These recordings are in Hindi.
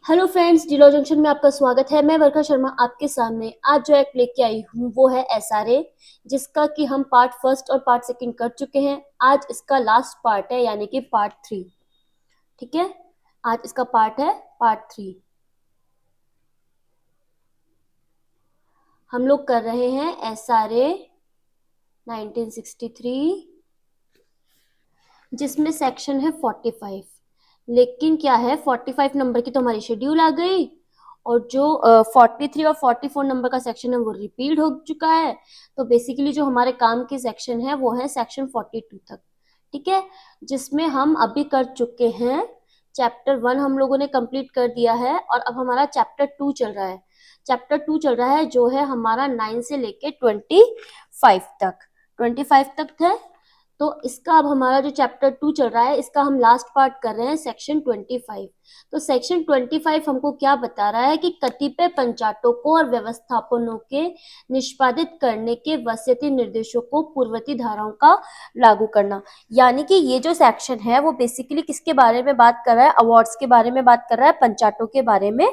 हेलो फ्रेंड्स, डिलो जंक्शन में आपका स्वागत है। मैं वर्षा शर्मा आपके सामने आज जो एक लेके आई हूँ वो है एसआरए, जिसका कि हम पार्ट फर्स्ट और पार्ट सेकंड कर चुके हैं। आज इसका लास्ट पार्ट है, यानी कि पार्ट 3। ठीक है, आज इसका पार्ट है पार्ट 3। हम लोग कर रहे हैं एसआरए 1963, जिसमें सेक्शन है 45। लेकिन क्या है, 45 नंबर की तो हमारी शेड्यूल आ गई, और जो 43 और 44 नंबर का सेक्शन है वो रिपीट हो चुका है। तो बेसिकली जो हमारे काम के सेक्शन है वो है सेक्शन 42 तक। ठीक है, जिसमें हम अभी कर चुके हैं चैप्टर 1 हम लोगों ने कंप्लीट कर दिया है, और अब हमारा चैप्टर 2 चल रहा है। चैप्टर 2 चल रहा है जो है हमारा 9 से लेके 25 तक। 25 तक है। तो इसका अब हमारा जो चैप्टर 2 चल रहा है, इसका हम लास्ट पार्ट कर रहे हैं सेक्शन 25। तो सेक्शन 25 हमको क्या बता रहा है कि कतिपय पंचायतों को और व्यवस्थापनों के निष्पादित करने के वसीयती निर्देशों को पूर्ववर्ती धाराओं का लागू करना। यानी कि ये जो सेक्शन है वो बेसिकली किसके बारे में बात कर रहा है? अवार्ड्स के बारे में बात कर रहा है, पंचायतों के बारे में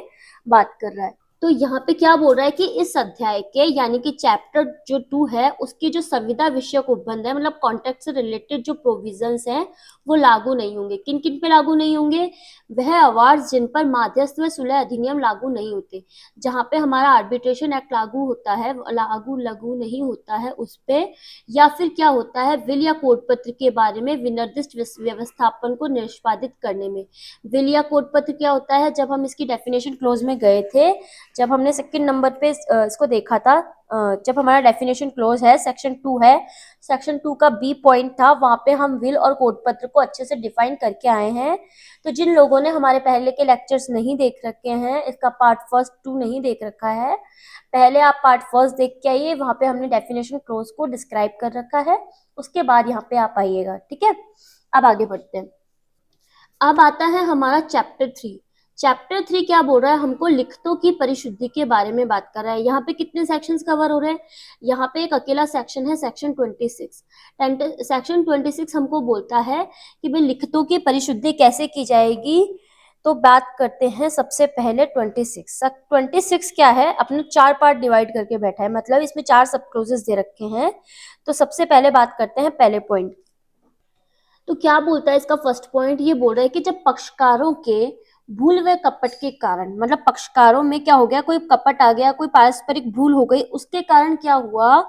बात कर रहा है। तो यहाँ पे क्या बोल रहा है कि इस अध्याय के यानी कि चैप्टर जो 2 है उसकी जो संविदा विषयक उपबंध है, मतलब कॉन्ट्रैक्ट से रिलेटेड जो प्रोविजंस हैं वो लागू नहीं होंगे। किन किन पे लागू नहीं होंगे? वह अवार्ड्स जिन पर माध्यस्थ व सुलह अधिनियम लागू नहीं होते। जहाँ पे हमारा आर्बिट्रेशन एक्ट लागू होता है, लागू नहीं होता है उस पे, या फिर क्या होता है, विल या कोड पत्र के बारे में विनिर्दिष्ट व्यवस्थापन को निष्पादित करने में। विल या कोड पत्र क्या होता है? जब हम इसकी डेफिनेशन क्लोज में गए थे, जब हमने सेकंड नंबर पे इसको देखा था, जब हमारा डेफिनेशन क्लोज है, सेक्शन 2 है, सेक्शन 2 का बी पॉइंट था, वहां पे हम विल और कोड पत्र को अच्छे से डिफाइन करके आए हैं। तो जिन लोगों ने हमारे पहले के लेक्चर्स नहीं देख रखे हैं, इसका पार्ट फर्स्ट 2 नहीं देख रखा है, पहले आप पार्ट फर्स्ट देख के आइए, वहां पे हमने डेफिनेशन क्लोज को डिस्क्राइब कर रखा है। उसके बाद यहाँ पे आप आइएगा। ठीक है, अब आगे बढ़ते हैं। अब आता है हमारा चैप्टर 3। चैप्टर 3 क्या बोल रहा है? हमको लिखतों की परिशुद्धि के बारे में बात कर रहा है। यहाँ पे कितने सेक्शंस कवर हो रहे हैं? यहाँ पे एक अकेला सेक्शन है, सेक्शन 26। सेक्शन 26 हमको बोलता है कि भाई लिखतों की परिशुद्धि कैसे की जाएगी। तो बात करते हैं सबसे पहले 26। 26 क्या है? अपने 4 पार्ट डिवाइड करके बैठा है, मतलब इसमें 4 सब क्लोजेस दे रखे हैं। तो सबसे पहले बात करते हैं पहले पॉइंट। तो क्या बोलता है इसका फर्स्ट पॉइंट? ये बोल रहा है कि जब पक्षकारों के भूल व कपट के कारण, मतलब पक्षकारों में क्या हो गया, कोई कपट आ गया, कोई पारस्परिक भूल हो गई, उसके कारण क्या हुआ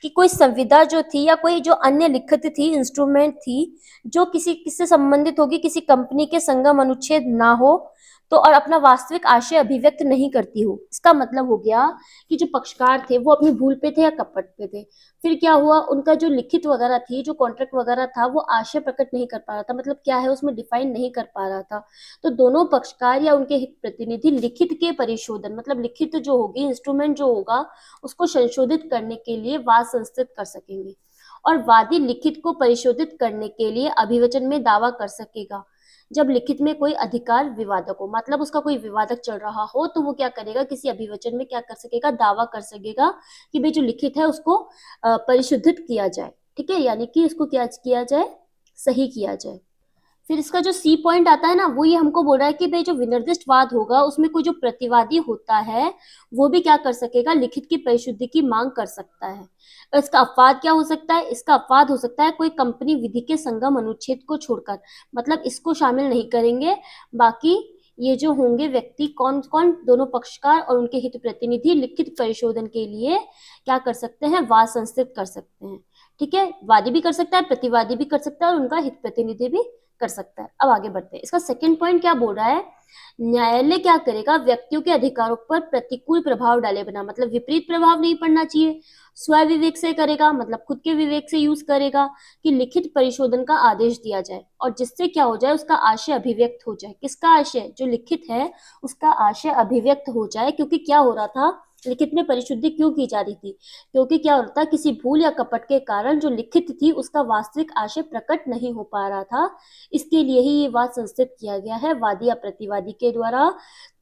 कि कोई संविदा जो थी या कोई जो अन्य लिखित थी, इंस्ट्रूमेंट थी, जो किससे संबंधित होगी, किसी कंपनी के संगम अनुच्छेद ना हो, तो और अपना वास्तविक आशय अभिव्यक्त नहीं करती हो। इसका मतलब हो गया कि जो पक्षकार थे वो अपनी भूल पे थे या कपट पे थे। फिर क्या हुआ, उनका जो लिखित वगैरह थी, जो कॉन्ट्रैक्ट वगैरह था, वो आशय प्रकट नहीं कर पा रहा था, मतलब क्या है उसमें डिफाइन नहीं कर पा रहा था। तो दोनों पक्षकार या उनके हित प्रतिनिधि लिखित के परिशोधन, मतलब लिखित जो होगी, इंस्ट्रूमेंट जो होगा, उसको संशोधित करने के लिए वाद संस्थित कर सकेंगे। और वादी लिखित को परिशोधित करने के लिए अभिवचन में दावा कर सकेगा। जब लिखित में कोई अधिकार विवादक हो, मतलब उसका कोई विवादक चल रहा हो, तो वो क्या करेगा, किसी अभिवचन में क्या कर सकेगा, दावा कर सकेगा कि भाई जो लिखित है उसको परिशुद्धित किया जाए। ठीक है, यानी कि इसको क्या किया जाए, सही किया जाए। फिर इसका जो सी पॉइंट आता है ना, वो ये हमको बोल रहा है कि भाई जो विनिर्दिष्ट वाद होगा उसमें कोई जो प्रतिवादी होता है वो भी क्या कर सकेगा, लिखित की परिशुद्धि की मांग कर सकता है। और इसका अपवाद क्या हो सकता है? इसका अपवाद हो सकता है कोई कंपनी विधि के संगम अनुच्छेद को छोड़कर, मतलब इसको शामिल नहीं करेंगे। बाकी ये जो होंगे व्यक्ति, कौन कौन? दोनों पक्षकार और उनके हित प्रतिनिधि लिखित परिशोधन के लिए क्या कर सकते हैं, वाद संस्थित कर सकते हैं। ठीक है, वादी भी कर सकता है, प्रतिवादी भी कर सकता है, और उनका हित प्रतिनिधि भी कर सकता है। अब आगे बढ़ते हैं। इसका सेकंड पॉइंट क्या बोल रहा है? न्यायालय क्या करेगा, व्यक्तियों के अधिकारों पर प्रतिकूल प्रभाव डाले बिना, मतलब विपरीत प्रभाव नहीं पड़ना चाहिए, स्व विवेक से करेगा, मतलब खुद के विवेक से यूज करेगा कि लिखित परिशोधन का आदेश दिया जाए, और जिससे क्या हो जाए, उसका आशय अभिव्यक्त हो जाए। किसका आशय? जो लिखित है उसका आशय अभिव्यक्त हो जाए। क्योंकि क्या हो रहा था, लिखित में परिशुद्धि क्यों की जा रही थी? क्योंकि क्या होता, किसी भूल या कपट के कारण जो लिखित थी उसका वास्तविक आशय प्रकट नहीं हो पा रहा था। इसके लिए ही ये वाद संस्थित किया गया है, वादी या प्रतिवादी के द्वारा।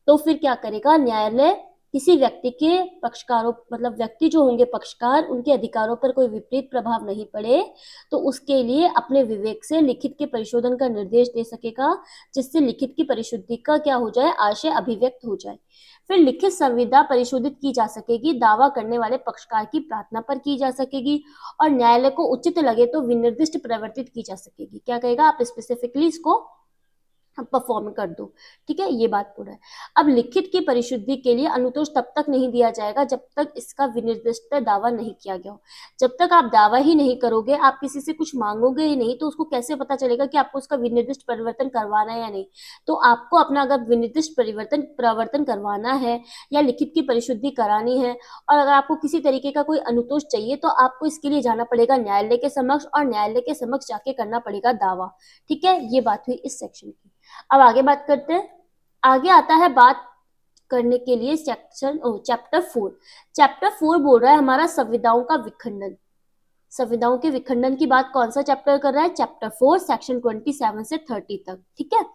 तो फिर क्या करेगा न्यायालय किसी व्यक्ति के पक्षकारों मतलब व्यक्ति जो होंगे पक्षकार, उनके अधिकारों पर कोई विपरीत प्रभाव नहीं पड़े तो उसके लिए अपने विवेक से लिखित के परिशोधन का निर्देश दे सकेगा, जिससे लिखित की परिशुद्धि का क्या हो जाए, आशय अभिव्यक्त हो जाए। फिर लिखित संविदा परिशोधित की जा सकेगी, दावा करने वाले पक्षकार की प्रार्थना पर की जा सकेगी और न्यायालय को उचित लगे तो विनिर्दिष्ट प्रवर्तित की जा सकेगी। क्या कहेगा, आप स्पेसिफिकली इसको परफॉर्म कर दो। ठीक है, ये बात पूरा है। अब लिखित की परिशुद्धि के लिए अनुतोष तब तक नहीं दिया जाएगा जब तक इसका विनिर्दिष्ट दावा नहीं किया गया हो। जब तक आप दावा ही नहीं करोगे, आप किसी से कुछ मांगोगे ही नहीं, तो उसको कैसे पता चलेगा कि आपको उसका विनिर्दिष्ट परिवर्तन करवाना है या नहीं। तो आपको अपना अगर विनिर्दिष्ट प्रवर्तन करवाना है या लिखित की परिशुद्धि करानी है और अगर आपको किसी तरीके का कोई अनुतोष चाहिए तो आपको इसके लिए जाना पड़ेगा न्यायालय के समक्ष और न्यायालय के समक्ष जाके करना पड़ेगा दावा। ठीक है, ये बात हुई इस सेक्शन की। अब आगे बात करते हैं। आगे आता है बात करने के लिए चैप्टर 4। चैप्टर 4 बोल रहा है हमारा संविदाओं का विखंडन। संविदाओं के विखंडन की बात कौन सा चैप्टर कर रहा है, चैप्टर 4 सेक्शन 27 से 30 तक। ठीक है,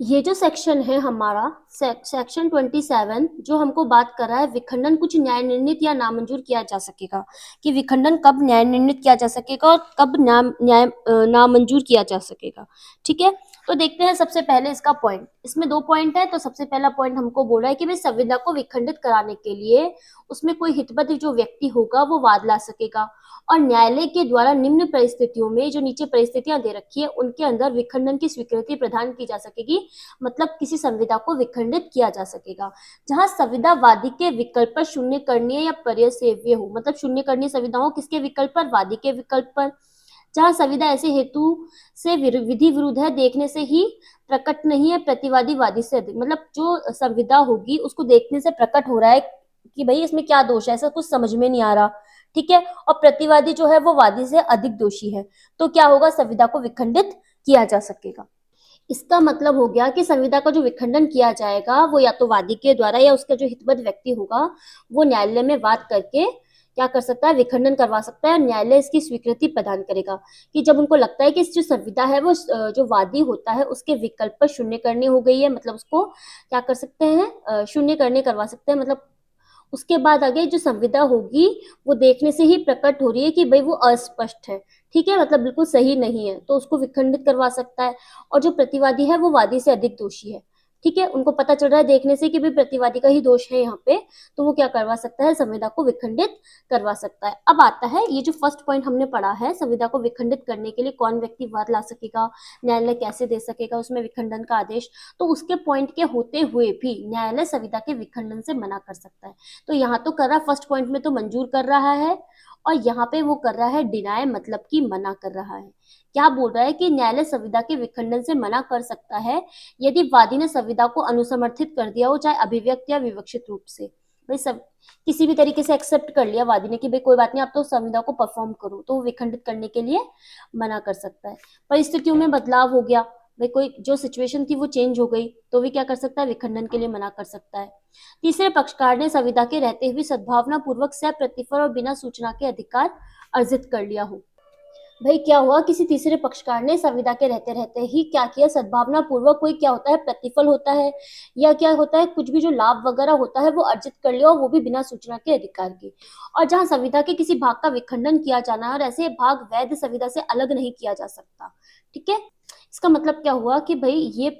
ये जो सेक्शन है हमारा सेक्शन 27 जो हमको बात कर रहा है विखंडन कुछ न्याय निर्णित या नामंजूर किया जा सकेगा, कि विखंडन कब न्याय निर्णित किया जा सकेगा और कब नामंजूर किया जा सकेगा। ठीक है, तो देखते हैं सबसे पहले इसका पॉइंट। इसमें 2 पॉइंट है। तो सबसे पहला पॉइंट हमको बोल रहा है कि भाई संविदा को विखंडित कराने के लिए उसमें कोई हितबद्ध जो व्यक्ति होगा वो वाद ला सकेगा और न्यायालय के द्वारा निम्न परिस्थितियों में, जो नीचे परिस्थितियां दे रखी है उनके अंदर विखंडन की स्वीकृति प्रदान की जा सकेगी। मतलब किसी संविदा को विखंडित किया जा सकेगा जहां संविदा वादी के विकल्प पर शून्य करणीय या पर्यसेव्य हो। मतलब शून्य करणीय संविदाओं किसके विकल्प पर, वादी के विकल्प पर। जहां संविदा ऐसे हेतु से विधि विरुद्ध है देखने से ही प्रकट नहीं है, प्रतिवादी वादी से अधिक। मतलब जो संविदा होगी उसको देखने से प्रकट हो रहा है कि भाई इसमें क्या दोष है, ऐसा कुछ समझ में नहीं आ रहा। ठीक है, और प्रतिवादी जो है वो वादी से अधिक दोषी है, तो क्या होगा, संविदा को विखंडित किया जा सकेगा। इसका मतलब हो गया कि संविदा का जो विखंडन किया जाएगा वो या तो वादी के द्वारा या उसका जो हितबद्ध व्यक्ति होगा वो न्यायालय में वाद करके क्या कर सकता है, विखंडन करवा सकता है और न्यायालय इसकी स्वीकृति प्रदान करेगा। कि जब उनको लगता है कि इस जो संविदा है वो जो वादी होता है उसके विकल्प पर शून्य करनी हो गई है, मतलब उसको क्या कर सकते हैं, शून्य करने करवा सकते हैं। मतलब उसके बाद आगे जो संविदा होगी वो देखने से ही प्रकट हो रही है कि भाई वो अस्पष्ट है। ठीक है, मतलब बिल्कुल सही नहीं है, तो उसको विखंडित करवा सकता है। और जो प्रतिवादी है वो वादी से अधिक दोषी है। ठीक है, उनको पता चल रहा है देखने से कि भाई प्रतिवादी का ही दोष है यहाँ पे, तो वो क्या करवा सकता है, संविदा को विखंडित करवा सकता है। अब आता है ये जो फर्स्ट पॉइंट हमने पढ़ा है, संविदा को विखंडित करने के लिए कौन व्यक्ति वाद ला सकेगा, न्यायालय कैसे दे सकेगा उसमें विखंडन का आदेश। तो उसके पॉइंट के होते हुए भी न्यायालय संविदा के विखंडन से मना कर सकता है। तो यहाँ तो कर रहा है, फर्स्ट पॉइंट में तो मंजूर कर रहा है और यहाँ पे वो कर रहा है डिनाय, मतलब कि मना कर रहा है। क्या बोल रहा है कि न्यायालय संविदा के विखंडन से मना कर सकता है यदि वादी ने संविदा को अनुसमर्थित कर दिया हो, चाहे अभिव्यक्त या विवक्षित रूप से। भाई सब किसी भी तरीके से एक्सेप्ट कर लिया वादी ने कि भाई कोई बात नहीं, आप तो संविदा को परफॉर्म करो, तो वो विखंडित करने के लिए मना कर सकता है। परिस्थितियों में बदलाव हो गया, भाई कोई जो सिचुएशन थी वो चेंज हो गई, तो भी क्या कर सकता है, विखंडन के लिए मना कर सकता है। तीसरे पक्षकार ने संविदा के रहते हुए सद्भावना पूर्वक सह प्रतिफल और बिना सूचना के अधिकार अर्जित कर लिया हो। भाई क्या हुआ, किसी तीसरे पक्षकार ने संविदा के रहते रहते ही क्या किया, सद्भावना पूर्वक कोई क्या होता है, प्रतिफल होता है या क्या होता है, कुछ भी जो लाभ वगैरह होता है वो अर्जित कर लिया, और वो भी बिना सूचना के अधिकार के। और जहां संविदा के किसी भाग का विखंडन किया जाना है और ऐसे भाग वैध संविदा से अलग नहीं किया जा सकता। ठीक है, इसका मतलब क्या हुआ कि भाई ये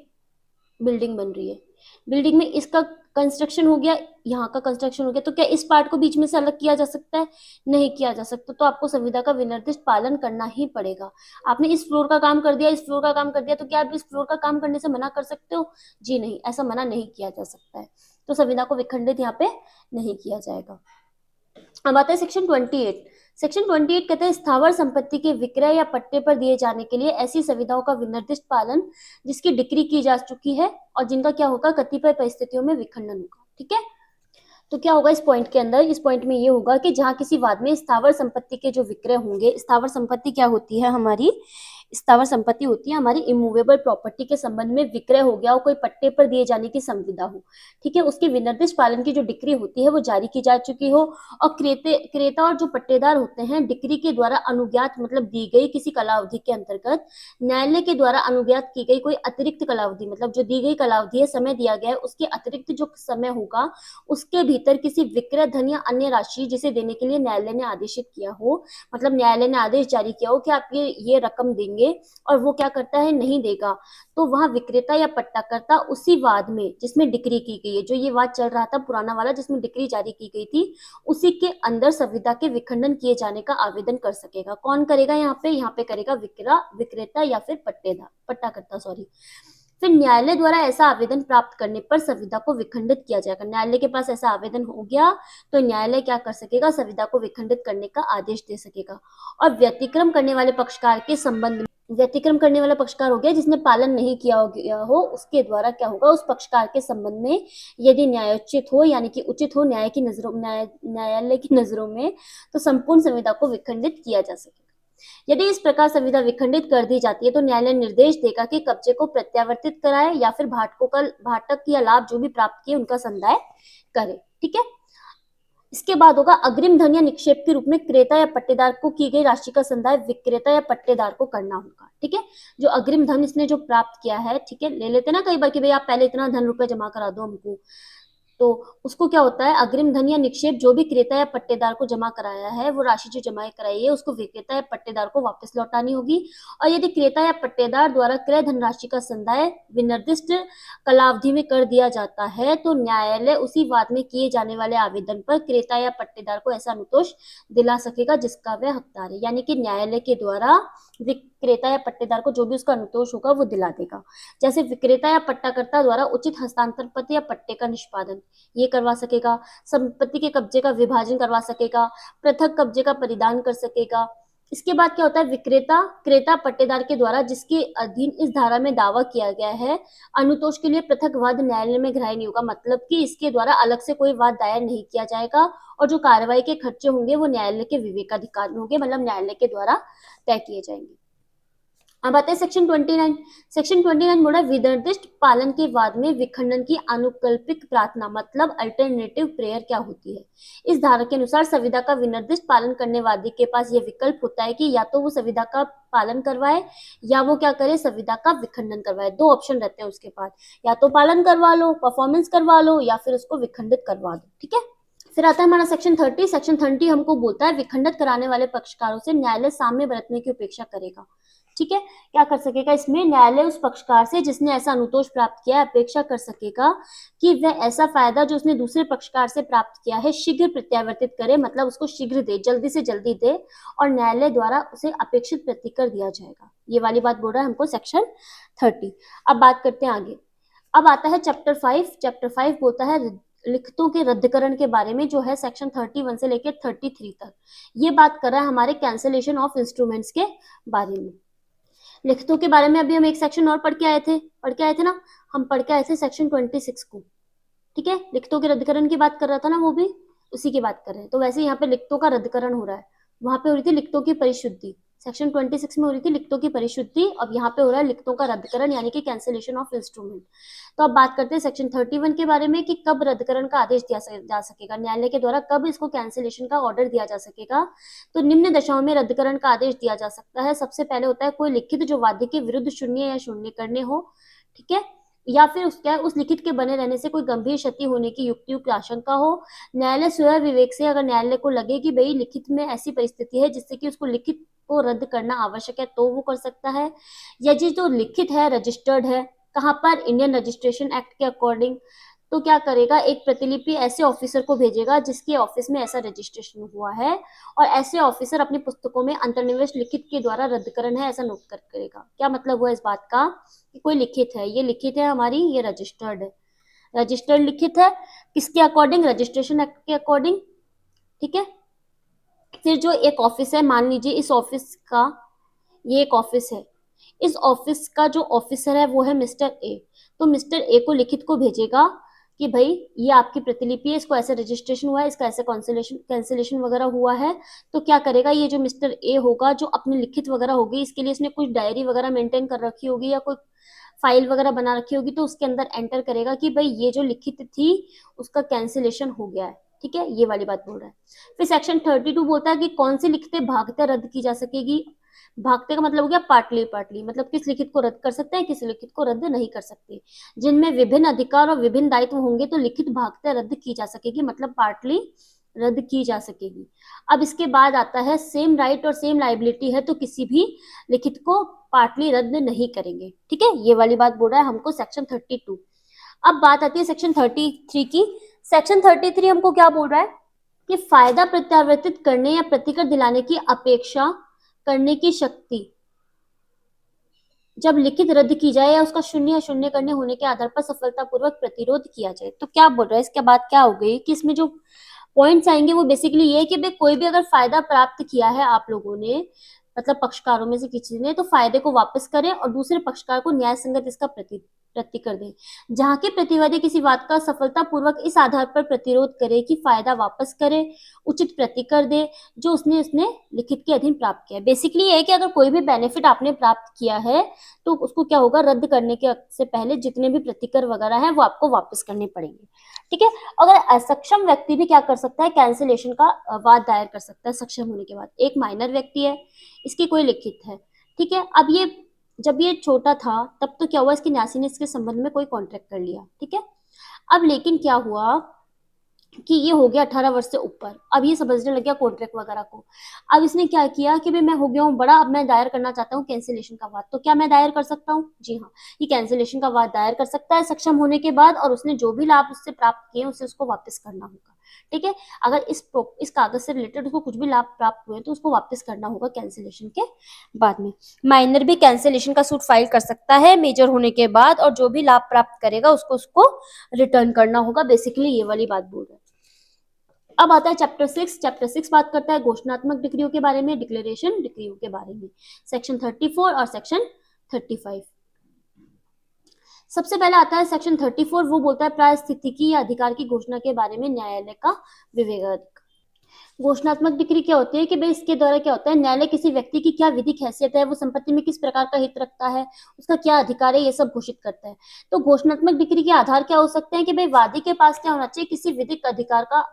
बिल्डिंग बन रही है, बिल्डिंग में इसका कंस्ट्रक्शन हो गया, यहाँ का कंस्ट्रक्शन हो गया, तो क्या इस पार्ट को बीच में से अलग किया जा सकता है, नहीं किया जा सकता। तो आपको संविदा का विनिर्दिष्ट पालन करना ही पड़ेगा। आपने इस फ्लोर का काम कर दिया, इस फ्लोर का काम कर दिया, तो क्या आप इस फ्लोर का काम करने से मना कर सकते हो, जी नहीं, ऐसा मना नहीं किया जा सकता है। तो संविदा को विखंडित यहाँ पे नहीं किया जाएगा। अब आता है सेक्शन 28। सेक्शन 28 कहते हैं स्थावर संपत्ति के विक्रय या पट्टे पर दिए जाने के लिए ऐसी संविदाओं का विनिर्दिष्ट पालन जिसकी डिक्री की जा चुकी है और जिनका क्या होगा, कतिपय परिस्थितियों में विखंडन होगा। ठीक है, तो क्या होगा इस पॉइंट के अंदर, इस पॉइंट में ये होगा कि जहां किसी वाद में स्थावर संपत्ति के जो विक्रय होंगे, स्थावर संपत्ति क्या होती है हमारी, स्थावर संपत्ति होती है हमारी इमूवेबल प्रॉपर्टी के संबंध में विक्रय हो गया हो, कोई पट्टे पर दिए जाने की संविदा हो, ठीक है, उसके विनिर्दिष्ट पालन की जो डिक्री होती है वो जारी की जा चुकी हो, और क्रेता और जो पट्टेदार होते हैं डिक्री के द्वारा अनुज्ञात मतलब दी गई किसी कालावधि के अंतर्गत न्यायालय के द्वारा अनुज्ञात की गई कोई अतिरिक्त कालावधि, मतलब जो दी गई कालावधि है, समय दिया गया है, उसके अतिरिक्त जो समय होगा उसके भीतर किसी विक्रय धन या अन्य राशि जिसे देने के लिए न्यायालय ने आदेशित किया हो, मतलब न्यायालय ने आदेश जारी किया हो कि आप ये रकम देंगे और वो क्या करता है नहीं देगा, तो वहां विक्रेता या पट्टाकर्ता उसी वाद में जिसमें डिक्री की गई है, जो ये वाद चल रहा था पुराना वाला जिसमें डिक्री जारी की गई थी, उसी के अंदर संविदा के विखंडन किए जाने का आवेदन कर सकेगा। कौन करेगा यहाँ पे करेगा विक्रेता या फिर पट्टाकर्ता सॉरी। फिर न्यायालय द्वारा ऐसा आवेदन प्राप्त करने पर संविदा को विखंडित किया जाएगा। न्यायालय के पास ऐसा आवेदन हो गया तो न्यायालय क्या कर सकेगा, संविदा को विखंडित करने का आदेश दे सकेगा। और व्यतिक्रम करने वाले पक्षकार के संबंध में, व्यतिक्रम करने वाला पक्षकार हो गया जिसने पालन नहीं किया हो, उसके द्वारा क्या होगा, उस पक्षकार के संबंध में यदि न्यायोचित हो यानी कि उचित हो न्यायालय की नजरों में, तो संपूर्ण संविदा को विखंडित किया जा सकेगा। यदि इस प्रकार संविदा विखंडित कर दी जाती है तो न्यायालय निर्देश देगा कि कब्जे को प्रत्यावर्तित कराए या फिर भाटक या लाभ जो भी प्राप्त किए उनका संदाय करे, ठीक है। इसके बाद होगा अग्रिम धन या निक्षेप के रूप में क्रेता या पट्टेदार को की गई राशि का संदाय विक्रेता या पट्टेदार को करना होगा, ठीक है। जो अग्रिम धन इसने जो प्राप्त किया है, ठीक है, ले लेते ना कई बार कि भाई आप पहले इतना धन रुपए जमा करा दो हमको, तो उसको क्या होता है, अग्रिम धन या निक्षेप जो भी क्रेता या पट्टेदार को जमा कराया है वो राशि जो जमा कराई है उसको विक्रेता या पट्टेदार को वापस लौटानी होगी। और यदि क्रेता या पट्टेदार द्वारा क्रय धनराशि का संदाय विनिर्दिष्ट कालावधि में कर दिया जाता है तो न्यायालय उसी वाद में किए जाने वाले आवेदन पर क्रेता या पट्टेदार को ऐसा अनुतोष दिला सकेगा जिसका वह हकदार है। यानी कि न्यायालय के द्वारा विक्रेता या पट्टेदार को जो भी उसका अनुतोष होगा वो दिला देगा। जैसे विक्रेता या पट्टाकर्ता द्वारा उचित हस्तांतरण पत्र या पट्टे का निष्पादन ये करवा सकेगा, संपत्ति के कब्जे का विभाजन करवा सकेगा, पृथक कब्जे का परिधान कर सकेगा। इसके बाद क्या होता है, विक्रेता क्रेता पट्टेदार के द्वारा जिसके अधीन इस धारा में दावा किया गया है अनुतोष के लिए पृथक वाद न्यायालय में ग्राह्य नहीं होगा, मतलब कि इसके द्वारा अलग से कोई वाद दायर नहीं किया जाएगा और जो कार्रवाई के खर्चे होंगे वो न्यायालय के विवेकाधिकार में होंगे, मतलब न्यायालय के द्वारा तय किए जाएंगे। अब आते हैं सेक्शन 29। सेक्शन 29 बोला विनिर्दिष्ट पालन के बाद में विखंडन की अनुकल्पिक प्रार्थना मतलब अल्टरनेटिव प्रेयर क्या होती है। इस धारा के अनुसार संविदा का विनिर्दिष्ट पालन करने वादी के पास यह विकल्प होता है कि या तो वो संविदा का पालन करवाए या वो क्या करे, संविदा का विखंडन करवाए। दो ऑप्शन रहते हैं उसके पास, या तो पालन करवा लो, परफॉर्मेंस करवा लो, या फिर उसको विखंडित करवा दो, ठीक है। फिर आता है हमारा सेक्शन 30। सेक्शन 30 हमको बोलता है विखंडित कराने वाले पक्षकारों से न्यायालय साम्य बरतने की अपेक्षा करेगा, ठीक है। क्या कर सकेगा, इसमें न्यायालय उस पक्षकार से जिसने ऐसा अनुतोष प्राप्त किया है अपेक्षा कर सकेगा कि वह ऐसा फायदा जो उसने दूसरे पक्षकार से प्राप्त किया है शीघ्र प्रत्यावर्तित करे, मतलब उसको शीघ्र दे, जल्दी से जल्दी दे, और न्यायालय द्वारा उसे अपेक्षित प्रतिकर दिया जाएगा। ये वाली बात बोल रहा है हमको सेक्शन 30। अब बात करते हैं आगे। अब आता है चैप्टर 5। चैप्टर 5 बोलता है लिखतों के रद्दकरण के बारे में, जो है सेक्शन 31 से लेकर 33 तक। ये बात कर रहा है हमारे कैंसिलेशन ऑफ इंस्ट्रूमेंट्स के बारे में। लिखतों के बारे में अभी हम एक सेक्शन और पढ़ के आए थे ना, हम पढ़ के आए थे सेक्शन 26 को, ठीक है। लिखतों के रद्दकरण की बात कर रहा था ना, वो भी उसी की बात कर रहे हैं। तो वैसे यहाँ पे लिखतों का रद्दकरण हो रहा है, वहां पे हो रही थी लिखतों की परिशुद्धि, सेक्शन 26 में हो रही थी लिखतों की परिशुद्धि, अब यहाँ पे हो रहा है लिखतों का रद्दकरण यानी कि कैंसिलेशन ऑफ इंस्ट्रूमेंट। तो अब बात करते हैं सेक्शन 31 के बारे में कि कब रद्दकरण का आदेश दिया जा सकेगा, न्यायालय के द्वारा कब इसको कैंसिलेशन का ऑर्डर दिया जा सकेगा। तो निम्न दशाओं में रद्दकरण का आदेश दिया जा सकता है। सबसे पहले होता है कोई लिखित जो वाद्य के विरुद्ध शून्य या शून्य करने हो, ठीक है, या फिर उसका उस लिखित के बने रहने से कोई गंभीर क्षति होने की युक्तियुक्त आशंका हो। न्यायालय स्वयं विवेक से अगर न्यायालय को लगे कि भाई लिखित में ऐसी परिस्थिति है जिससे कि उसको लिखित को रद्द करना आवश्यक है तो वो कर सकता है। या जी जो लिखित है रजिस्टर्ड है कहाँ पर, इंडियन रजिस्ट्रेशन एक्ट के अकॉर्डिंग, तो क्या करेगा, एक प्रतिलिपि ऐसे ऑफिसर को भेजेगा जिसके ऑफिस में ऐसा रजिस्ट्रेशन हुआ है, और ऐसे ऑफिसर अपनी पुस्तकों में अंतर्निवेश लिखित के द्वारा रद्दकरण है ऐसा नोट करेगा। क्या मतलब हुआ इस बात का कि कोई लिखित है, ये लिखित है हमारी, ये रजिस्टर्ड है, रजिस्टर्ड लिखित है किसके अकॉर्डिंग, रजिस्ट्रेशन एक्ट के अकॉर्डिंग, ठीक है। फिर जो एक ऑफिस है, मान लीजिए इस ऑफिस का, ये एक ऑफिस है, इस ऑफिस का जो ऑफिसर है वो है मिस्टर ए, तो मिस्टर ए को लिखित को भेजेगा कि भाई ये आपकी प्रतिलिपि है, इसको ऐसे रजिस्ट्रेशन हुआ है, इसका ऐसे कैंसिलेशन वगैरह हुआ है, तो क्या करेगा ये जो मिस्टर ए होगा, जो अपनी लिखित वगैरह होगी, इसके लिए इसने कुछ डायरी वगैरह मेंटेन कर रखी होगी या कोई फाइल वगैरह बना रखी होगी, तो उसके अंदर एंटर करेगा कि भाई ये जो लिखित थी उसका कैंसिलेशन हो गया है। ठीक है, ये वाली बात बोल रहा है। फिर सेक्शन 32 बोलता है कि कौन सी लिखितें भागते रद्द की जा सकेगी। भागते का मतलब हो गया पार्टली पार्टली, मतलब किस लिखित को रद्द कर सकते हैं, किस लिखित को रद्द नहीं कर सकते। जिनमें विभिन्न अधिकार और विभिन्न दायित्व होंगे तो लिखित भागते रद्द की जा सकेगी, मतलब पार्टली रद्द की जा सकेगी। अब इसके बाद आता है सेम राइट और सेम लाइबिलिटी है तो किसी भी लिखित को पार्टली रद्द नहीं करेंगे। ठीक है, ये वाली बात बोल रहा है हमको सेक्शन 32। अब बात आती है सेक्शन 33 की। सेक्शन 33 हमको क्या बोल रहा है कि फायदा प्रत्यावर्तित करने या प्रतिकर दिलाने की अपेक्षा करने की शक्ति जब लिखित रद्द की जाए या उसका शून्य या शून्य करने होने के आधार पर सफलतापूर्वक प्रतिरोध किया जाए। तो क्या बोल रहा है, इसके बाद क्या हो गई कि इसमें जो पॉइंट्स आएंगे वो बेसिकली ये है कि भाई कोई भी अगर फायदा प्राप्त किया है आप लोगों ने, मतलब पक्षकारों में से किसी ने, तो फायदे को वापस करें और दूसरे पक्षकार को न्याय संगत इसका प्रतिकर दें। जहां के प्रतिवादी किसी बात का सफलतापूर्वक इस आधार पर प्रतिरोध करे कि फायदा वापस करे, उचित प्रतिकर दे जो उसने लिखित के अधीन प्राप्त किया है। बेसिकली ये है कि अगर कोई भी बेनिफिट आपने प्राप्त किया है तो उसको क्या होगा, रद्द करने के से पहले जितने भी प्रतिकर वगैरह है वो आपको वापस करने पड़ेंगे। ठीक है, अगर असक्षम व्यक्ति भी क्या कर सकता है, कैंसिलेशन का वाद दायर कर सकता है सक्षम होने के बाद। एक माइनर व्यक्ति है, इसकी कोई लिखित है, ठीक है, अब ये जब ये छोटा था तब तो क्या हुआ, इसकी न्यासी ने इसके संबंध में कोई कॉन्ट्रैक्ट कर लिया। ठीक है, अब लेकिन क्या हुआ कि ये हो गया 18 वर्ष से ऊपर, अब ये समझने लग गया कॉन्ट्रैक्ट वगैरह को। अब इसने क्या किया कि भाई मैं हो गया हूँ बड़ा, अब मैं दायर करना चाहता हूँ कैंसिलेशन का वाद। तो क्या मैं दायर कर सकता हूँ? जी हाँ, ये कैंसिलेशन का वाद दायर कर सकता है सक्षम होने के बाद, और उसने जो भी लाभ उससे प्राप्त किए उसे उसको वापस करना होगा। ठीक है, अगर इस कागज से रिलेटेड उसको कुछ भी लाभ प्राप्त हुए तो उसको वापस करना होगा कैंसिलेशन के बाद में। माइनर भी कैंसिलेशन का सूट फाइल कर सकता है मेजर होने के बाद, और जो भी लाभ प्राप्त करेगा उसको रिटर्न करना होगा। बेसिकली ये वाली बात बोल रहे हैं। अब आता है चैप्टर 6। चैप्टर 6 बात करता है घोषणात्मक डिक्रियों के बारे में, डिक्लेरेशन डिक्रियों के बारे में, सेक्शन 34 और सेक्शन 35। सबसे पहले आता है सेक्शन 34, वो बोलता है पारिस्थितिकी या अधिकार की घोषणा के बारे में न्यायालय का विवेकाधिकार। घोषणात्मक डिक्री क्या होती है कि भाई इसके द्वारा क्या होता है, न्यायालय किसी व्यक्ति की क्या विधिक हैसियत है, वो संपत्ति में किस प्रकार का हित रखता है, उसका क्या अधिकार है, ये सब घोषित करता है। तो घोषणात्मक डिक्री के आधार क्या हो सकते हैं कि भाई वादी के पास क्या होना चाहिए, किसी विधिक अधिकार का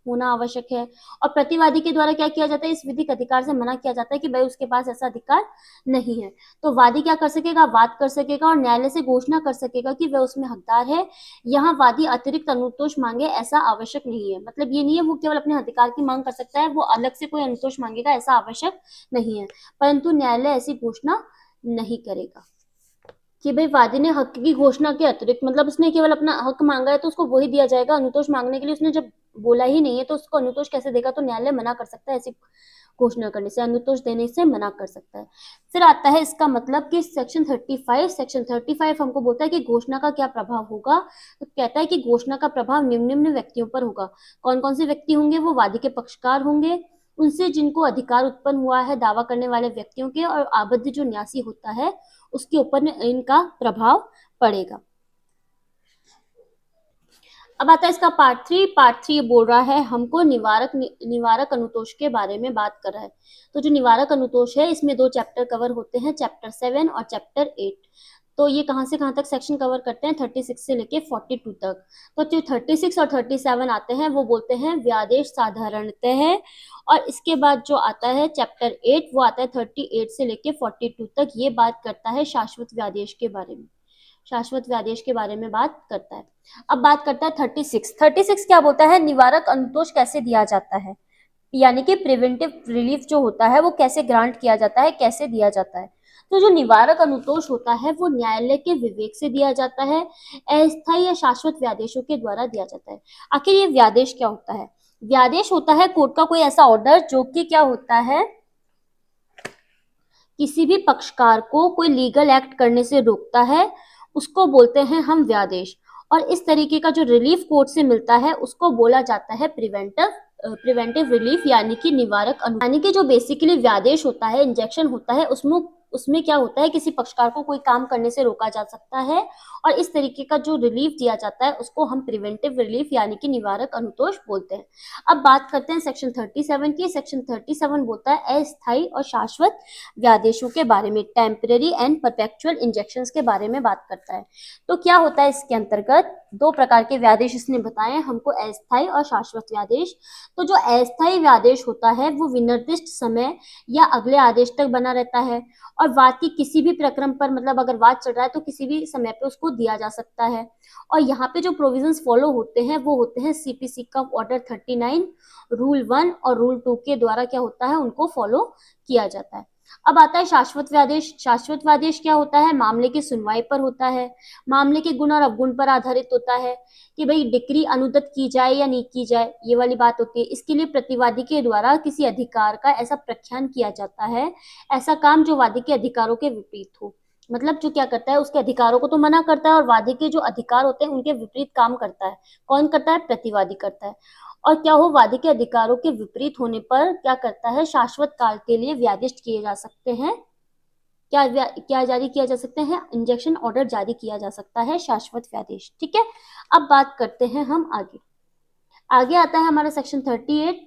होना आवश्यक है, और प्रतिवादी के द्वारा क्या किया जाता है, इस विधिक अधिकार से मना किया जाता है कि भाई उसके पास ऐसा अधिकार नहीं है। तो वादी क्या कर सकेगा, वाद कर सकेगा और न्यायालय से घोषणा कर सकेगा कि वह उसमें हकदार है। यहाँ वादी अतिरिक्त अनुतोष मांगे ऐसा आवश्यक नहीं है, मतलब ये नहीं है वो केवल अपने अधिकार की मांग कर सकता है, वो अलग से कोई अनुतोष मांगेगा ऐसा आवश्यक नहीं है, परंतु न्यायालय ऐसी घोषणा नहीं करेगा कि भाई वादी ने हक की घोषणा के अतिरिक्त, मतलब उसने केवल अपना हक मांगा है तो उसको वही दिया जाएगा। अनुतोष मांगने के लिए उसने जब बोला ही नहीं है तो उसको अनुतोष कैसे देगा, तो न्यायालय मना कर सकता है, ऐसी घोषणा करने से, अनुतोष देने से मना कर सकता है। फिर आता है इसका मतलब कि सेक्शन 35 हमको बोलता है कि घोषणा का क्या प्रभाव होगा। तो कहता है कि घोषणा का प्रभाव निम्न निम्न व्यक्तियों पर होगा। कौन कौन से व्यक्ति होंगे, वो वादी के पक्षकार होंगे, उनसे जिनको अधिकार उत्पन्न हुआ है दावा करने वाले व्यक्तियों के, और आबद्ध जो न्यासी होता है उसके ऊपर इनका प्रभाव पड़ेगा। अब आता है इसका पार्ट 3 बोल रहा है हमको निवारक अनुतोष के बारे में बात कर रहा है। तो जो निवारक अनुतोष है इसमें 2 चैप्टर कवर होते हैं, चैप्टर 7 और चैप्टर 8। तो ये कहां से कहां तक सेक्शन कवर करते हैं, 36 से लेके 42 तक। तो जो 36 और 37 आते हैं वो बोलते हैं व्यादेश साधारणतः है, और इसके बाद जो आता है चैप्टर 8 वो आता है 38 से लेके 42 तक। ये बात करता है शाश्वत व्यादेश के बारे में, शाश्वत व्यादेश के बारे में बात करता है। अब बात करता है 36 क्या बोलता है, निवारक अनुतोष कैसे दिया जाता है, यानी कि प्रिवेंटिव रिलीफ जो होता है वो कैसे ग्रांट किया जाता है, कैसे दिया जाता है। तो जो निवारक अनुतोष होता है वो न्यायालय के विवेक से दिया जाता है, अस्थायी या शाश्वत व्यादेशों के द्वारा दिया जाता है। आखिर ये व्यादेश क्या होता है, व्यादेश होता है कोर्ट का कोई ऐसा ऑर्डर जो कि क्या होता है, किसी भी पक्षकार को कोई लीगल एक्ट करने से रोकता है, उसको बोलते हैं हम व्यादेश। और इस तरीके का जो रिलीफ कोर्ट से मिलता है उसको बोला जाता है प्रिवेंटिव रिलीफ, यानी कि निवारक यानी कि जो बेसिकली व्यादेश होता है, इंजेक्शन होता है, उसमें उसमें क्या होता है, किसी पक्षकार को कोई काम करने से रोका जा सकता है और इस तरीके का जो रिलीफ दिया जाता है उसको हम प्रिवेंटिव रिलीफ यानी कि निवारक अनुतोष बोलते हैं। अब बात करते हैं सेक्शन 37 की। सेक्शन 37 बोलता है अस्थायी और शाश्वत व्यादेशों के बारे में, टेम्पररी एंड परपेचुअल इंजेक्शन के बारे में बात करता है। तो क्या होता है इसके अंतर्गत, दो प्रकार के व्यादेश इसने बताए हमको, अस्थायी और शाश्वत व्यादेश। तो जो अस्थायी व्यादेश होता है वो विनिर्दिष्ट समय या अगले आदेश तक बना रहता है और वाद की किसी भी प्रक्रम पर, मतलब अगर वाद चल रहा है तो किसी भी समय पे उसको दिया जा सकता है। और यहाँ पे जो प्रोविजंस फॉलो होते हैं वो होते हैं सीपीसी का ऑर्डर 39, रूल 1 और रूल 2 के द्वारा क्या होता है उनको फॉलो किया जाता है। अब आता है शाश्वत व्यादेश। शाश्वत व्यादेश क्या होता है, मामले की सुनवाई पर होता है, मामले के गुण और अवगुण पर आधारित होता है कि भाई डिक्री अनुदत्त की जाए या नहीं की जाए, ये वाली बात होती है। इसके लिए प्रतिवादी के द्वारा किसी अधिकार का ऐसा प्रख्यान किया जाता है, ऐसा काम जो वादी के अधिकारों के विपरीत हो। मतलब जो क्या करता है, उसके अधिकारों को तो मना करता है और वादी के जो अधिकार होते हैं उनके विपरीत काम करता है। कौन करता है, प्रतिवादी करता है। और क्या हो, वादी के अधिकारों के विपरीत होने पर क्या करता है, शाश्वत काल के लिए व्यादिष्ट किए जा सकते हैं, क्या जारी किया जा सकते हैं, इंजेक्शन ऑर्डर जारी किया जा सकता है, शाश्वत व्यादेश। ठीक है, अब बात करते हैं हम आगे। आगे आता है हमारा सेक्शन 38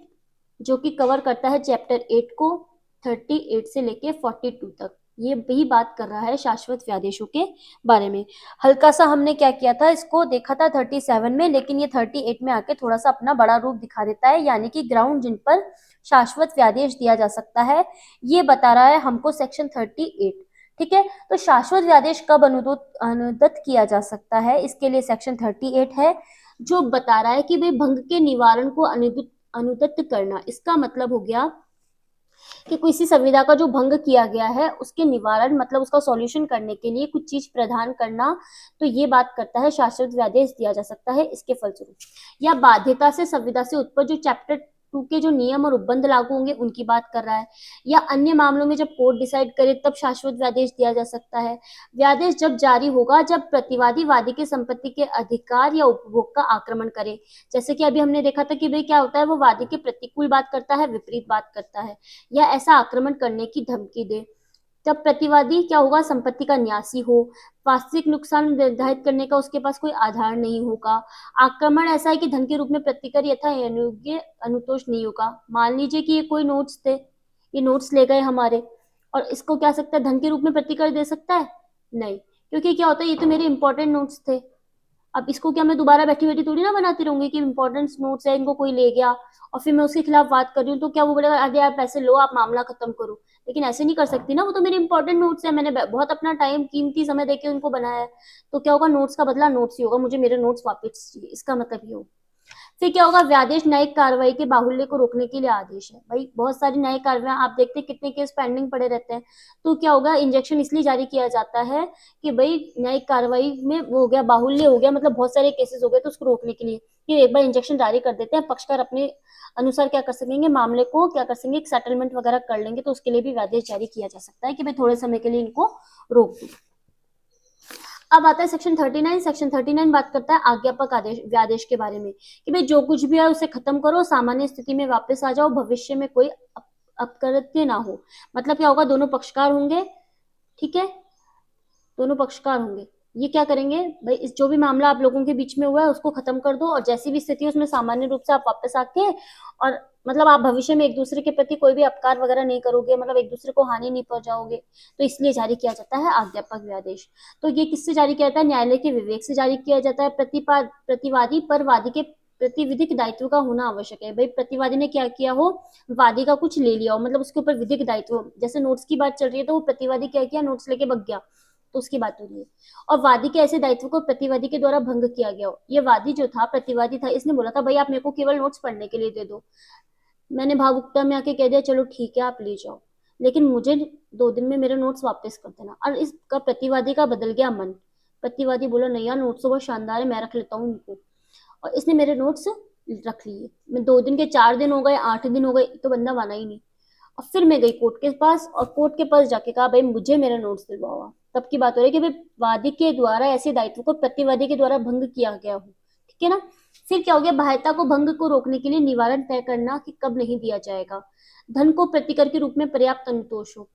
जो कि कवर करता है चैप्टर 8 को, 38 से लेके 42 तक। ये भी बात कर रहा है शाश्वत व्यादेशों के बारे में। हल्का सा हमने क्या किया था, इसको देखा था 37 में, लेकिन ये 38 में आके थोड़ा सा अपना बड़ा रूप दिखा देता है, यानी कि ग्राउंड जिन पर शाश्वत व्यादेश दिया जा सकता है ये बता रहा है हमको सेक्शन 38। ठीक है, तो शाश्वत व्यादेश कब अनुदत्त किया जा सकता है, इसके लिए सेक्शन 38 है जो बता रहा है कि भाई भंग के निवारण को अनुदत्त करना। इसका मतलब हो गया कि किसी संविदा का जो भंग किया गया है उसके निवारण, मतलब उसका सॉल्यूशन करने के लिए कुछ चीज प्रदान करना, तो ये बात करता है शाश्वत व्यादेश दिया जा सकता है इसके फलस्वरूप। या बाध्यता से संविदा से उत्पन्न जो चैप्टर 2 के जो नियम और उपबंध लागू होंगे उनकी बात कर रहा है। या अन्य मामलों में जब कोर्ट डिसाइड करे तब शाश्वत व्यादेश दिया जा सकता है। व्यादेश जब जारी होगा जब प्रतिवादी वादी के संपत्ति के अधिकार या उपभोग का आक्रमण करे। जैसे कि अभी हमने देखा था कि भाई क्या होता है, वो वादी के प्रतिकूल बात करता है, विपरीत बात करता है या ऐसा आक्रमण करने की धमकी दे। जब प्रतिवादी क्या होगा, संपत्ति का न्यासी हो, वास्तविक नुकसान निर्धारित करने का उसके पास कोई आधार नहीं होगा, आक्रमण ऐसा है कि धन के रूप में प्रतिकर यथा योग्य अनुतोष नहीं होगा। मान लीजिए कि ये कोई नोट्स थे, ये नोट्स ले गए हमारे, और इसको क्या सकता है, धन के रूप में प्रतिकर दे सकता है, नहीं, क्योंकि क्या होता है ये तो मेरे इंपॉर्टेंट नोट्स थे। अब इसको क्या मैं दोबारा बैठी बैठी थोड़ी ना बनाती रहूंगी कि इंपॉर्टेंट नोट्स है इनको कोई ले गया और फिर मैं उसके खिलाफ बात कर रही हूँ, तो क्या वो बोलेगा अरे यार पैसे लो आप मामला खत्म करो। लेकिन ऐसे नहीं कर सकती ना, वो तो मेरे इंपॉर्टेंट नोट्स है, मैंने बहुत अपना टाइम कीमती समय देके उनको बनाया है। तो क्या होगा, नोट्स का बदला नोट्स ही होगा, मुझे मेरे नोट्स वापस चाहिए, इसका मतलब ये होगा। फिर क्या होगा, व्यादेश न्यायिक कार्रवाई के बाहुल्य को रोकने के लिए आदेश है। भाई बहुत सारी न्यायिक कार्रवाई आप देखते हैं कितने केस पेंडिंग पड़े रहते हैं, तो क्या होगा, इंजेक्शन इसलिए जारी किया जाता है कि भाई न्यायिक कार्रवाई में वो हो गया, बाहुल्य हो गया, मतलब बहुत सारे केसेस हो गए, तो उसको रोकने के लिए कि एक बार इंजेक्शन जारी कर देते हैं, पक्षकार अपने अनुसार क्या कर सकेंगे, मामले को क्या कर सकेंगे, एक सेटलमेंट वगैरह कर लेंगे, तो उसके लिए भी व्यादेश जारी किया जा सकता है कि भाई थोड़े समय के लिए इनको रोक दो। अब आता है सेक्शन 39। सेक्शन 39 बात करता है आज्ञापक आदेश व्यादेश के बारे में कि भाई जो कुछ भी है उसे खत्म करो, सामान्य स्थिति में वापस आ जाओ, भविष्य में कोई अपकृत्य ना हो। मतलब क्या होगा, दोनों पक्षकार होंगे, ठीक है, दोनों पक्षकार होंगे, ये क्या करेंगे, भाई इस जो भी मामला आप लोगों के बीच में हुआ है उसको खत्म कर दो और जैसी भी स्थिति है उसमें सामान्य रूप से आप वापस आके, और मतलब आप भविष्य में एक दूसरे के प्रति कोई भी अपकार वगैरह नहीं करोगे, मतलब एक दूसरे को हानि नहीं पहुंचाओगे, तो इसलिए जारी किया जाता है आज्ञापक व्यादेश। तो ये किससे जारी किया जाता है, न्यायालय के विवेक से जारी किया जाता है। प्रतिवादी पर वादी के प्रति विधिक दायित्व का होना आवश्यक है। भाई प्रतिवादी ने क्या किया हो, वादी का कुछ ले लिया हो, मतलब उसके ऊपर विधिक दायित्व, जैसे नोट्स की बात चल रही है तो वो प्रतिवादी क्या किया, नोट्स लेके भग गया, तो उसकी बात हो रही है। और वादी के ऐसे दायित्व को प्रतिवादी के द्वारा भंग किया गया हो। ये वादी जो था, प्रतिवादी था, इसने बोला था भाई आप मेरे को केवल नोट्स पढ़ने के लिए दे दो, मैंने भावुकता में आके कह दिया चलो ठीक है आप ले जाओ, लेकिन मुझे 2 दिन में मेरे नोट्स वापस कर देना। और इसका प्रतिवादी का बदल गया मन, प्रतिवादी बोला नहीं यार नोट्स तो बहुत शानदार है, मैं रख लेता हूँ इनको, और इसने मेरे नोट्स रख लिए। मैं 2 दिन के 4 दिन हो गए, 8 दिन हो गए, तो बंदा माना ही नहीं। और फिर मैं गई कोर्ट के पास और कोर्ट के पास जाके कहा भाई मुझे मेरे नोट्स दिलवाओ। तब की बात हो रही है कि भाई वादी के द्वारा ऐसे दायित्व को प्रतिवादी के द्वारा भंग किया गया हो, ठीक है ना। फिर क्या हो गया, बाह्यता को भंग को रोकने के लिए निवारण तय करना कि कब नहीं दिया जाएगा। धन को प्रतिकर के रूप में पर्याप्त अनुतोष हो,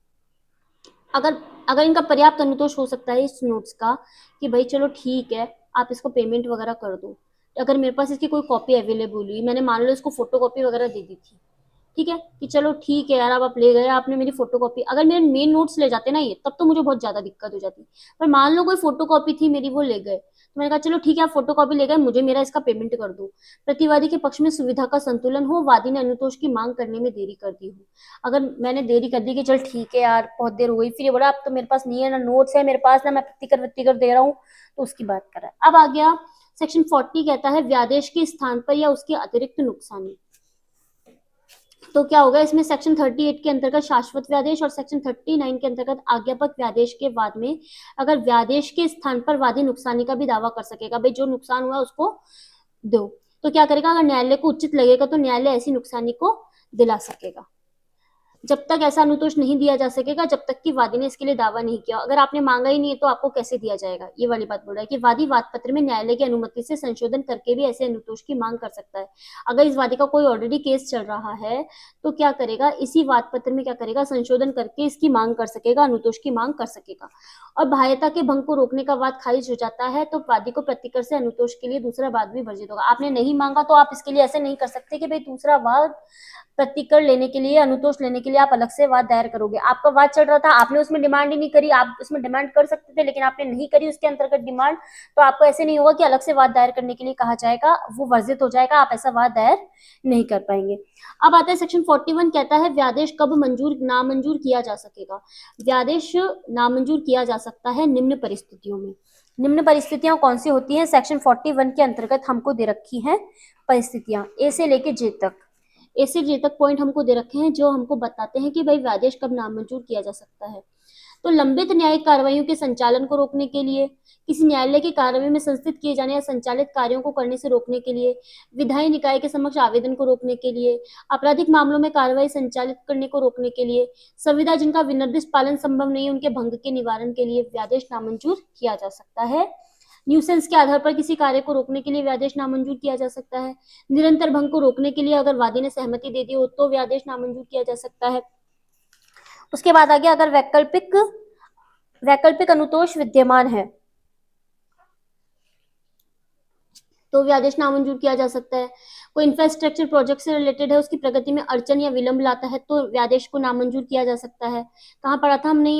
अगर अगर इनका पर्याप्त अनुतोष हो सकता है इस नोट्स का कि भाई चलो ठीक है, आप इसको पेमेंट वगैरह कर दो, तो अगर मेरे पास इसकी कोई कॉपी अवेलेबल हुई, मैंने मान लो इसको फोटो कॉपी वगैरह दे दी थी, ठीक है कि चलो ठीक है यार, अब आप ले गए, आपने मेरी फोटो कॉपी, अगर मेरे मेन नोट्स ले जाते ना ये, तब तो मुझे बहुत ज्यादा दिक्कत हो जाती। पर मान लो कोई फोटो कॉपी थी मेरी, वो ले गए, तो मैंने कहा चलो ठीक है, आप फोटो कॉपी ले गए, मुझे मेरा इसका पेमेंट कर दो। प्रतिवादी के पक्ष में सुविधा का संतुलन हो, वादी ने अनुतोष की मांग करने में देरी कर दी हो। अगर मैंने देरी कर दी कि चल ठीक है यार बहुत देर हो गई, फिर ये बोला अब तो मेरे पास नहीं है ना नोट्स है मेरे पास, ना मैं प्रतिकर दे रहा हूँ, तो उसकी बात कर रहा है। अब आ गया सेक्शन 40, कहता है व्यादेश के स्थान पर या उसके अतिरिक्त नुकसानी। तो क्या होगा इसमें, सेक्शन 38 के अंतर्गत शाश्वत व्यादेश और सेक्शन 39 के अंतर्गत आज्ञापक व्यादेश के वाद में अगर व्यादेश के स्थान पर वादी नुकसानी का भी दावा कर सकेगा, भाई जो नुकसान हुआ उसको दो। तो क्या करेगा, अगर न्यायालय को उचित लगेगा तो न्यायालय ऐसी नुकसानी को दिला सकेगा। जब तक ऐसा अनुतोष नहीं दिया जा सकेगा जब तक कि वादी ने इसके लिए दावा नहीं किया। अगर आपने मांगा ही नहीं है तो आपको कैसे दिया जाएगा, ये वाली बात बोल रहा है कि वादी वाद पत्र में न्यायालय की अनुमति से संशोधन करके भी ऐसे अनुतोष की मांग कर सकता है। अगर इस वादी का कोई ऑलरेडी केस चल रहा है तो क्या करेगा, इसी वाद पत्र में क्या करेगा, संशोधन करके इसकी मांग कर सकेगा, अनुतोष की मांग कर सकेगा। और बाह्यता के भंग को रोकने का वाद खारिज हो जाता है तो वादी को प्रतिकर से अनुतोष के लिए दूसरा वाद भी वर्जित होगा। आपने नहीं मांगा तो आप इसके लिए ऐसे नहीं कर सकते कि भाई दूसरा वाद प्रतिकर लेने के लिए, अनुतोष लेने के लिए आप अलग से वाद दायर करोगे। आपका वाद चल रहा था, आपने उसमें डिमांड ही नहीं करी, आप उसमें डिमांड कर सकते थे लेकिन आपने नहीं करी उसके अंतर्गत डिमांड, तो आपको ऐसे नहीं होगा कि अलग से वाद दायर करने के लिए कहा जाएगा, वो वर्जित हो जाएगा, आप ऐसा वाद दायर नहीं कर पाएंगे। अब आता है सेक्शन 41, कहता है व्यादेश कब मंजूर नामंजूर किया जा सकेगा। व्यादेश नामंजूर किया जा सकता है निम्न परिस्थितियों में। निम्न परिस्थितियां कौन सी होती हैं, सेक्शन 41 के अंतर्गत हमको दे रखी हैं परिस्थितियां, ए से लेके जे तक। ए से जे तक पॉइंट हमको दे रखे हैं जो हमको बताते हैं कि भाई व्यादेश कब नामंजूर किया जा सकता है। तो लंबित न्यायिक कार्रवाइयों के संचालन को रोकने के लिए, किसी न्यायालय की कार्रवाई में संस्थित किए जाने या संचालित कार्यों को करने से रोकने के लिए, विधायी निकाय के समक्ष आवेदन को रोकने के लिए, आपराधिक मामलों में कार्रवाई संचालित करने को रोकने के लिए, संविदा जिनका विनिर्दिष्ट पालन संभव नहीं है उनके भंग के निवारण के लिए व्यादेश नामंजूर किया जा सकता है। न्यूसेंस के आधार पर किसी कार्य को रोकने के लिए व्यादेश नामंजूर किया जा सकता है। निरंतर भंग को रोकने के लिए अगर वादी ने सहमति दे दी हो तो व्यादेश नामंजूर किया जा सकता है। उसके बाद आ गया, अगर वैकल्पिक अनुतोष विद्यमान है तो व्यादेश नामंजूर किया जा सकता है। कोई इंफ्रास्ट्रक्चर प्रोजेक्ट से रिलेटेड है, उसकी प्रगति में अड़चन या विलंब लाता है तो व्यादेश को नामंजूर किया जा सकता है। कहाँ पढ़ा था हमने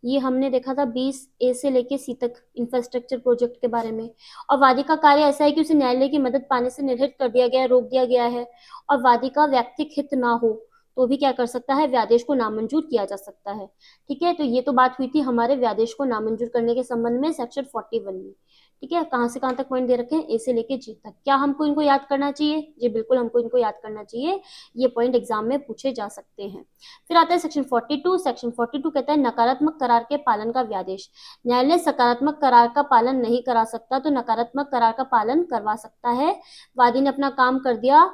ये हमने देखा था 20A से लेके C तक इंफ्रास्ट्रक्चर प्रोजेक्ट के बारे में। और वादी का कार्य ऐसा है कि उसे न्यायालय की मदद पाने से निर्हित कर दिया गया है, रोक दिया गया है, और वादी का व्यक्तिगत हित ना हो तो भी क्या कर सकता है, व्यादेश को नामंजूर किया जा सकता है। ठीक है, तो ये तो बात हुई थी हमारे व्यादेश को नामंजूर करने के संबंध में सेक्शन 41 में। ठीक है, कहाँ से कहाँ तक पॉइंट दे रखे हैं, ए से लेके जी तक। क्या हमको इनको याद करना चाहिए, जी बिल्कुल हमको इनको याद करना चाहिए, ये पॉइंट एग्जाम में पूछे जा सकते हैं। फिर आता है सेक्शन 42। सेक्शन 42 कहता है नकारात्मक करार के पालन का व्यादेश। न्यायालय सकारात्मक करार का पालन नहीं करा सकता तो नकारात्मक करार का पालन करवा सकता है। वादी ने अपना काम कर दिया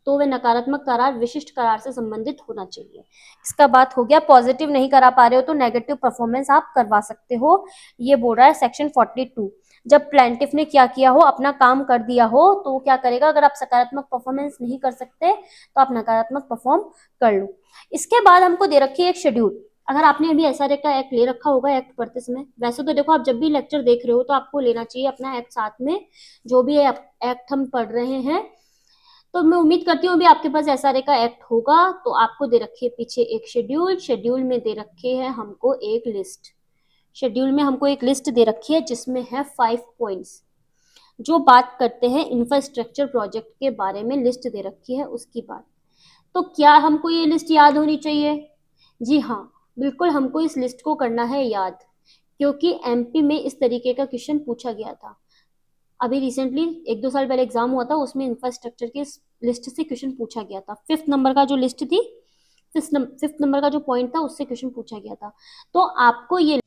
तो वे नकारात्मक करार विशिष्ट करार से संबंधित होना चाहिए। इसका बात हो गया, पॉजिटिव नहीं करा पा रहे हो तो नेगेटिव परफॉर्मेंस आप करवा सकते हो, ये बोल रहा है सेक्शन 42। जब प्लेंटिफ ने क्या किया हो, अपना काम कर दिया हो तो क्या करेगा, अगर आप सकारात्मक परफॉर्मेंस नहीं कर सकते तो आप नकारात्मक परफॉर्म कर लो। इसके बाद हमको दे रखी है एक शेड्यूल। अगर आपने अभी एसआरए का एक्ट ले रखा होगा एक्ट पढ़ते समय, वैसे तो देखो आप जब भी लेक्चर देख रहे हो तो आपको लेना चाहिए अपना एक्ट साथ में, जो भी एक्ट हम पढ़ रहे हैं। तो मैं उम्मीद करती हूँ अभी आपके पास एसआरए का एक्ट होगा। तो आपको दे रखी है पीछे एक शेड्यूल, शेड्यूल में दे रखे है हमको एक लिस्ट, शेड्यूल में हमको एक लिस्ट दे रखी है जिसमें है 5 पॉइंट्स जो बात करते हैं इंफ्रास्ट्रक्चर प्रोजेक्ट के बारे में, लिस्ट दे रखी है उसकी बात। तो क्या हमको ये लिस्ट याद होनी चाहिए, जी हाँ बिल्कुल हमको इस लिस्ट को करना है याद, क्योंकि एमपी में इस तरीके का क्वेश्चन पूछा गया था। अभी रिसेंटली 1-2 साल पहले एग्जाम हुआ था, उसमें इंफ्रास्ट्रक्चर की लिस्ट से क्वेश्चन पूछा गया था। 5th नंबर का जो लिस्ट थी, 5th नंबर का जो पॉइंट था उससे क्वेश्चन पूछा गया था। तो आपको ये